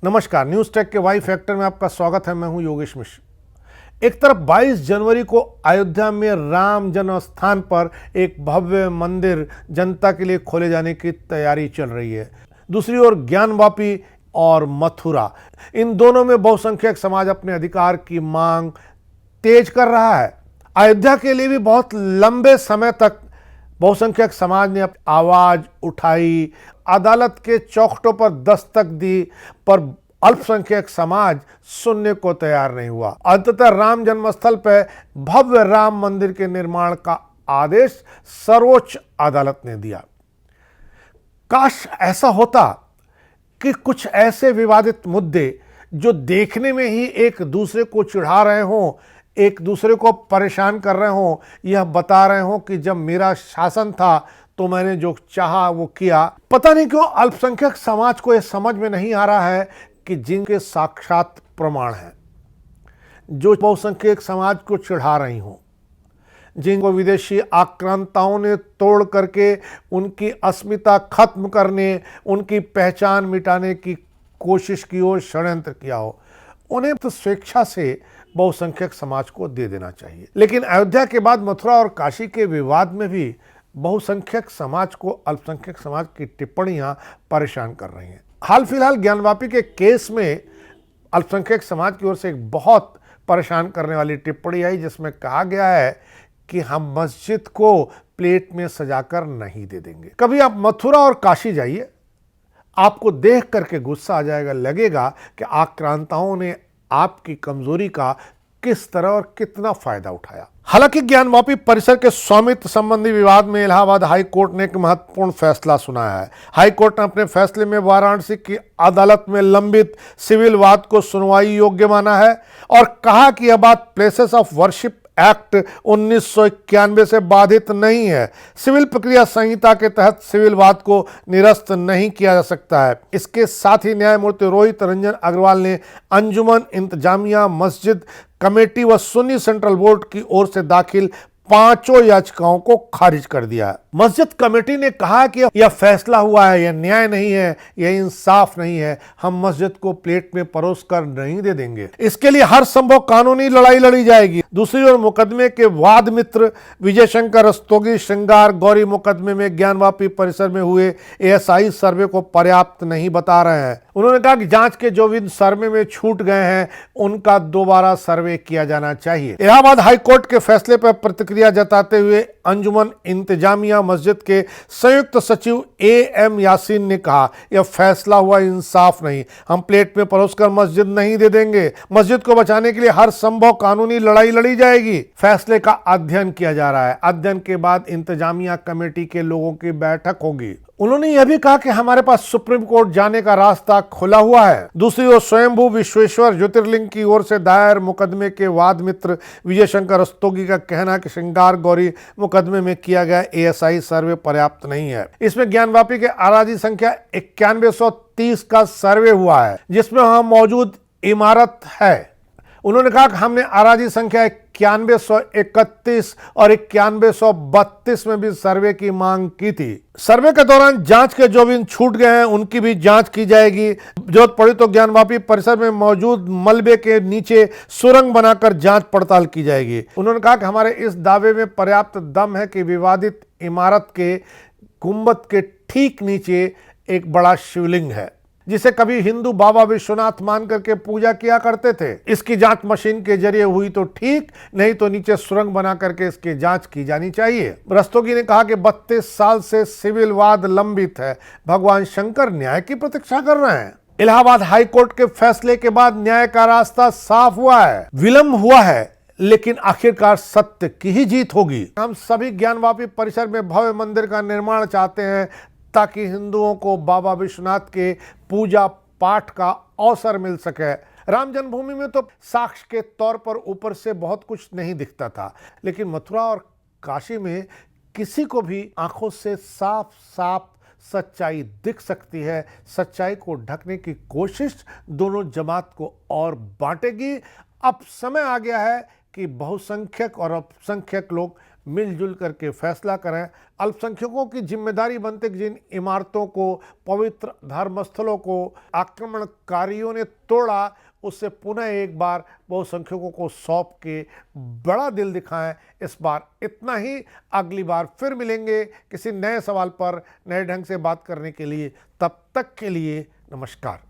नमस्कार, news take के Y factor में आपका स्वागत है। मैं हूं योगेश मिश्र। एक तरफ 22 जनवरी को अयोध्या में राम जन्म स्थान पर एक भव्य मंदिर जनता के लिए खोले जाने की तैयारी चल रही है। दूसरी ओर ज्ञानवापी और मथुरा, इन दोनों में बहुसंख्यक समाज अपने अधिकार की मांग तेज कर रहा है। अयोध्या के लिए भी बहुत लंबे समय तक बहुसंख्यक समाज ने आवाज उठाई, अदालत के चौखटों पर दस्तक दी, पर अल्पसंख्यक समाज सुनने को तैयार नहीं हुआ। अंततः राम जन्मस्थल पर भव्य राम मंदिर के निर्माण का आदेश सर्वोच्च अदालत ने दिया। काश ऐसा होता कि कुछ ऐसे विवादित मुद्दे जो देखने में ही एक दूसरे को चिढ़ा रहे हों, एक दूसरे को परेशान कर रहे हों, यह बता रहे हों कि जब मेरा शासन था तो मैंने जो चाहा वो किया। पता नहीं क्यों अल्पसंख्यक समाज को यह समझ में नहीं आ रहा है कि जिनके साक्षात प्रमाण हैं, जो बहुसंख्यक समाज को चिढ़ा रही हों, जिनको विदेशी आक्रांताओं ने तोड़ करके उनकी अस्मिता खत्म करने, उनकी पहचान मिटाने की कोशिश की हो, षड्यंत्र किया हो, उन्हें तो स्वेच्छा से बहुसंख्यक समाज को दे देना चाहिए। लेकिन अयोध्या के बाद मथुरा और काशी के विवाद में भी बहुसंख्यक समाज को अल्पसंख्यक समाज की टिप्पणियां परेशान कर रही हैं। हाल फिलहाल ज्ञानवापी के केस में अल्पसंख्यक समाज की ओर से एक बहुत परेशान करने वाली टिप्पणी आई, जिसमें कहा गया है कि हम मस्जिद को प्लेट में सजाकर नहीं दे देंगे। कभी आप मथुरा और काशी जाइए, आपको देख करके गुस्सा आ जाएगा। लगेगा कि आक्रांताओं ने आपकी कमजोरी का किस तरह और कितना फायदा उठाया। हालांकि ज्ञानवापी परिसर के स्वामित्व संबंधी विवाद में इलाहाबाद हाई कोर्ट ने एक महत्वपूर्ण फैसला सुनाया है। हाई कोर्ट ने अपने फैसले में वाराणसी की अदालत में लंबित सिविल वाद को सुनवाई योग्य माना है और कहा कि यह बात प्लेसेस ऑफ वर्शिप एक्ट 1991 से बाधित नहीं है। सिविल प्रक्रिया संहिता के तहत सिविल वाद को निरस्त नहीं किया जा सकता है। इसके साथ ही न्यायमूर्ति रोहित रंजन अग्रवाल ने अंजुमन इंतजामिया मस्जिद कमेटी व सुन्नी सेंट्रल बोर्ड की ओर से दाखिल 5 याचिकाओं को खारिज कर दिया। मस्जिद कमेटी ने कहा कि यह फैसला हुआ है, यह न्याय नहीं है, यह इंसाफ नहीं है, हम मस्जिद को प्लेट में परोस कर नहीं दे देंगे। इसके लिए हर संभव कानूनी लड़ाई लड़ी जाएगी। दूसरी ओर मुकदमे के वाद मित्र विजय शंकर रस्तोगी श्रृंगार गौरी मुकदमे में ज्ञानवापी परिसर में हुए एएसआई सर्वे को पर्याप्त नहीं बता रहे हैं। उन्होंने कहा कि जांच के जो भी सर्वे में छूट गए हैं उनका दोबारा सर्वे किया जाना चाहिए। इलाहाबाद हाई कोर्ट के फैसले पर प्रतिक्रिया जताते हुए अंजुमन इंतजामिया मस्जिद के संयुक्त सचिव एएम यासीन ने कहा, यह फैसला हुआ इंसाफ नहीं, हम प्लेट में परोसकर मस्जिद नहीं दे देंगे। मस्जिद को बचाने के लिए हर संभव कानूनी लड़ाई लड़ी जाएगी। फैसले का अध्ययन किया जा रहा है। अध्ययन के बाद इंतजामिया कमेटी के लोगों की बैठक होगी। उन्होंने यह भी कहा कि हमारे पास सुप्रीम कोर्ट जाने का रास्ता खुला हुआ है। दूसरी ओर स्वयंभू विश्वेश्वर ज्योतिर्लिंग की ओर से दायर मुकदमे के वाद मित्र विजय शंकर रस्तोगी का कहना कि श्रृंगार गौरी मुकदमे में किया गया एएसआई सर्वे पर्याप्त नहीं है। इसमें ज्ञानवापी के अराजी संख्या 9130 का सर्वे हुआ है, जिसमें वहां मौजूद इमारत है। उन्होंने कहा कि हमने अराजी संख्या 9131 और 9132 में भी सर्वे की मांग की थी। सर्वे के दौरान जांच के जो भी छूट गए हैं उनकी भी जांच की जाएगी। जरूरत पड़ी तो ज्ञानवापी परिसर में मौजूद मलबे के नीचे सुरंग बनाकर जांच पड़ताल की जाएगी। उन्होंने कहा कि हमारे इस दावे में पर्याप्त दम है कि विवादित इमारत के गुंबद के ठीक नीचे एक बड़ा शिवलिंग है, जिसे कभी हिंदू बाबा विश्वनाथ मान करके पूजा किया करते थे। इसकी जांच मशीन के जरिए हुई तो ठीक, नहीं तो नीचे सुरंग बना करके इसकी जांच की जानी चाहिए। रस्तोगी ने कहा कि 32 साल से सिविल वाद लंबित है, भगवान शंकर न्याय की प्रतीक्षा कर रहे हैं। इलाहाबाद हाई कोर्ट के फैसले के बाद न्याय का रास्ता साफ हुआ है। विलंब हुआ है, लेकिन आखिरकार सत्य की ही जीत होगी। हम सभी ज्ञानवापी परिसर में भव्य मंदिर का निर्माण चाहते हैं ताकि हिंदुओं को बाबा विश्वनाथ के पूजा पाठ का अवसर मिल सके। राम जन्मभूमि में तो साक्ष्य के तौर पर ऊपर से बहुत कुछ नहीं दिखता था, लेकिन मथुरा और काशी में किसी को भी आंखों से साफ साफ सच्चाई दिख सकती है। सच्चाई को ढकने की कोशिश दोनों जमात को और बांटेगी। अब समय आ गया है कि बहुसंख्यक और अल्पसंख्यक लोग मिलजुल करके फैसला करें। अल्पसंख्यकों की जिम्मेदारी बनती कि जिन इमारतों को, पवित्र धर्मस्थलों को आक्रमणकारियों ने तोड़ा, उससे पुनः एक बार बहुसंख्यकों को सौंप के बड़ा दिल दिखाएं। इस बार इतना ही। अगली बार फिर मिलेंगे किसी नए सवाल पर नए ढंग से बात करने के लिए। तब तक के लिए नमस्कार।